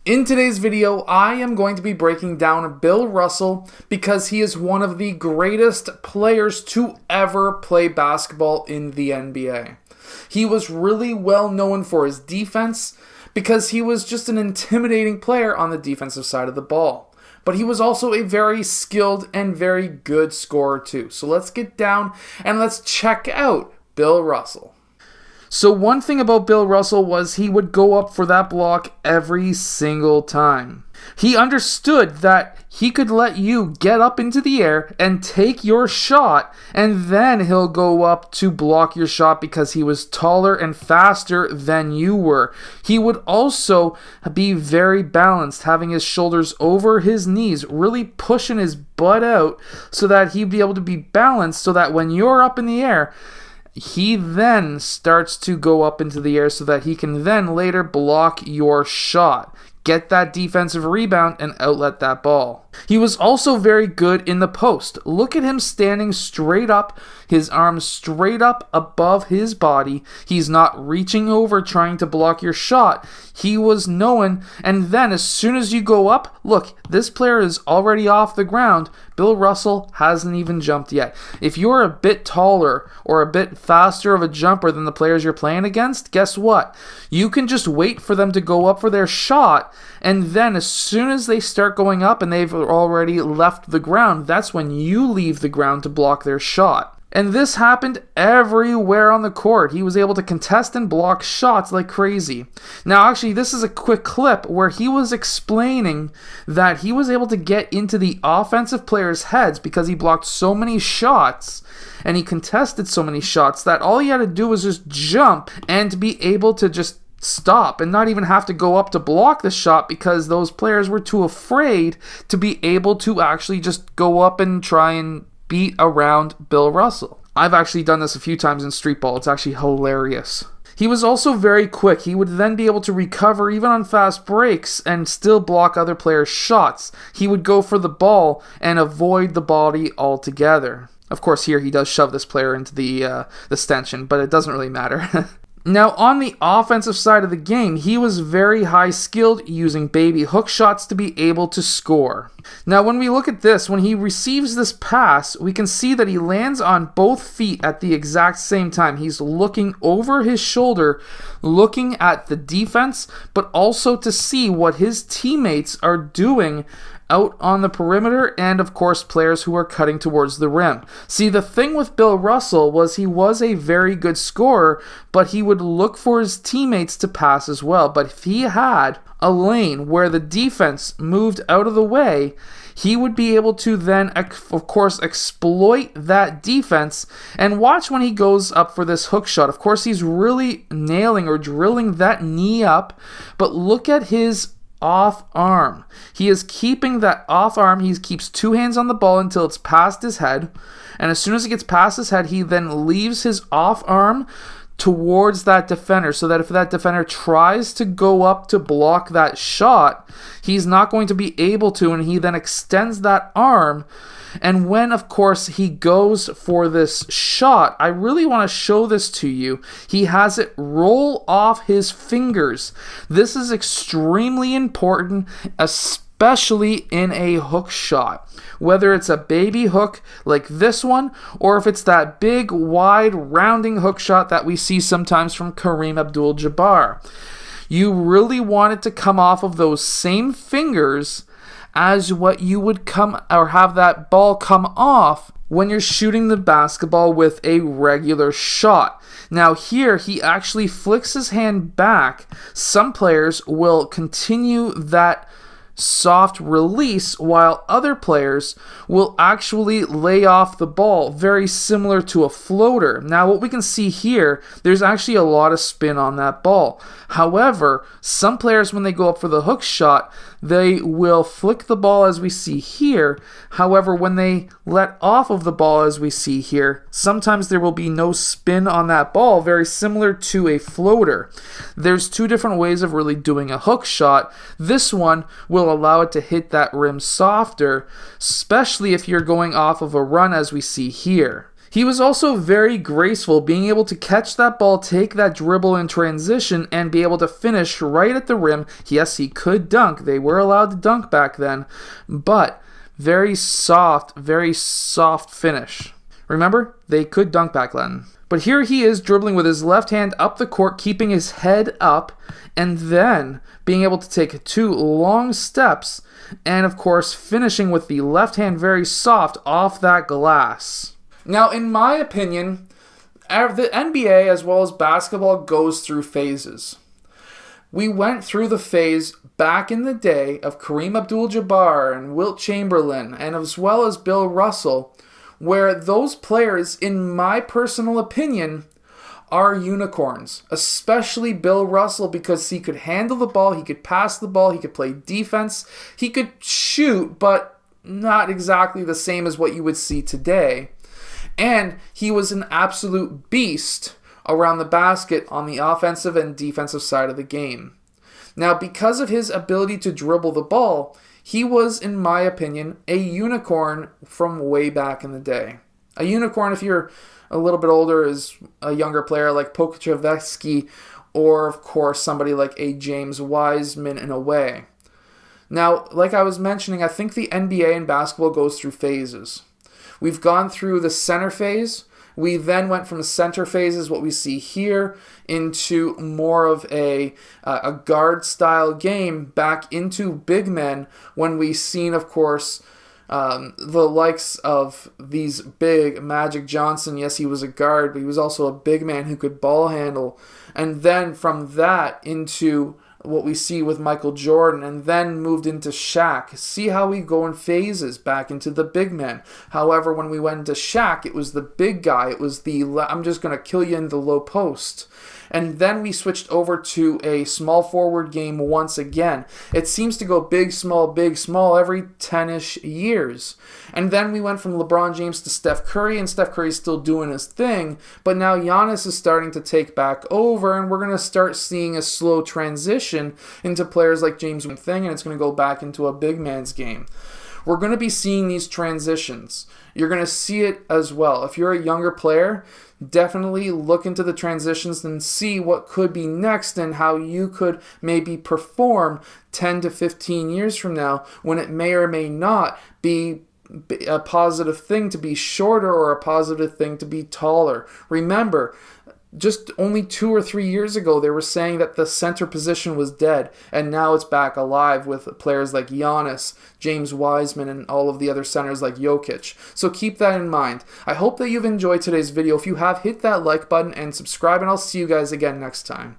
In today's video, I am going to be breaking down Bill Russell because he is one of the greatest players to ever play basketball in the NBA. He was really well known for his defense because he was just an intimidating player on the defensive side of the ball. But he was also a very skilled and very good scorer too. So let's get down and let's check out Bill Russell. So one thing about Bill Russell was he would go up for that block every single time. He understood that he could let you get up into the air and take your shot, and then he'll go up to block your shot because he was taller and faster than you were. He would also be very balanced, having his shoulders over his knees, really pushing his butt out so that he'd be able to be balanced so that when you're up in the air, he then starts to go up into the air so that he can then later block your shot, get that defensive rebound, and outlet that ball. He was also very good in the post. Look at him standing straight up, his arms straight up above his body. He's not reaching over trying to block your shot. He was knowing, and then as soon as you go up, look, this player is already off the ground. Bill Russell hasn't even jumped yet. If you're a bit taller or a bit faster of a jumper than the players you're playing against, guess what? You can just wait for them to go up for their shot, and then as soon as they start going up and they've already left the ground, that's when you leave the ground to block their shot. And this happened everywhere on the court. He was able to contest and block shots like crazy. Now, actually, this is a quick clip where he was explaining that he was able to get into the offensive players' heads because he blocked so many shots and he contested so many shots that all he had to do was just jump and be able to just stop and not even have to go up to block the shot because those players were too afraid to be able to actually just go up and try and beat around Bill Russell. I've actually done this a few times in street ball. It's actually hilarious. He was also very quick. He would then be able to recover even on fast breaks and still block other players' shots. He would go for the ball and avoid the body altogether. Of course, here he does shove this player into the stanchion, but it doesn't really matter. Now, on the offensive side of the game, he was very high skilled, using baby hook shots to be able to score. Now, when we look at this, when he receives this pass, we can see that he lands on both feet at the exact same time. He's looking over his shoulder, looking at the defense, but also to see what his teammates are doing out on the perimeter, and of course players who are cutting towards the rim. See, the thing with Bill Russell was he was a very good scorer, but he would look for his teammates to pass as well. But if he had a lane where the defense moved out of the way, he would be able to then, of course, exploit that defense. And watch when he goes up for this hook shot. Of course, he's really nailing or drilling that knee up, but look at his off arm. He is keeping that off arm. He keeps two hands on the ball until it's past his head. And as soon as it gets past his head, he then leaves his off arm towards that defender so that if that defender tries to go up to block that shot, he's not going to be able to, and he then extends that arm. And when, of course, he goes for this shot, I really want to show this to you. He has it roll off his fingers. This is extremely important, especially in a hook shot. Whether it's a baby hook like this one, or if it's that big, wide, rounding hook shot that we see sometimes from Kareem Abdul-Jabbar. You really want it to come off of those same fingers as what you would come or have that ball come off when you're shooting the basketball with a regular shot. Now here, he actually flicks his hand back. Some players will continue that soft release while other players will actually lay off the ball, very similar to a floater. Now what we can see here, there's actually a lot of spin on that ball. However, some players, when they go up for the hook shot, they will flick the ball as we see here. However, when they let off of the ball as we see here, sometimes there will be no spin on that ball, very similar to a floater. There's two different ways of really doing a hook shot. This one will allow it to hit that rim softer, especially if you're going off of a run as we see here. He was also very graceful, being able to catch that ball, take that dribble in transition, and be able to finish right at the rim. Yes, he could dunk. They were allowed to dunk back then, but very soft finish. Remember, they could dunk back then. But here he is dribbling with his left hand up the court, keeping his head up, and then being able to take 2 long steps, and of course finishing with the left hand very soft off that glass. Now, in my opinion, the NBA as well as basketball goes through phases. We went through the phase back in the day of Kareem Abdul-Jabbar and Wilt Chamberlain, and as well as Bill Russell, where those players, in my personal opinion, are unicorns, especially Bill Russell, because he could handle the ball, he could pass the ball, he could play defense, he could shoot, but not exactly the same as what you would see today. And he was an absolute beast around the basket on the offensive and defensive side of the game. Now, because of his ability to dribble the ball, he was, in my opinion, a unicorn from way back in the day. A unicorn, if you're a little bit older, is a younger player like Coacheseye, or of course somebody like a James Wiseman in a way. Now, like I was mentioning, I think the NBA and basketball goes through phases. We've gone through the center phase. We then went from the center phases, what we see here, into more of a guard-style game, back into big men, when we've seen, of course, the likes of these big Magic Johnson. Yes, he was a guard, but he was also a big man who could ball handle. And then from that into what we see with Michael Jordan, and then moved into Shaq. See how we go in phases back into the big men. However, when we went into Shaq, it was the big guy. It was the, I'm just going to kill you in the low post. And then we switched over to a small forward game once again. It seems to go big, small every 10-ish years. And then we went from LeBron James to Steph Curry, and Steph Curry's still doing his thing. But now Giannis is starting to take back over, and we're going to start seeing a slow transition into players like James Thing, and it's going to go back into a big man's game. We're going to be seeing these transitions. You're going to see it as well. If you're a younger player, definitely look into the transitions and see what could be next and how you could maybe perform 10 to 15 years from now, when it may or may not be a positive thing to be shorter or a positive thing to be taller. Remember, just only 2 or 3 years ago, they were saying that the center position was dead, and now it's back alive with players like Giannis, James Wiseman, and all of the other centers like Jokic. So keep that in mind. I hope that you've enjoyed today's video. If you have, hit that like button and subscribe, and I'll see you guys again next time.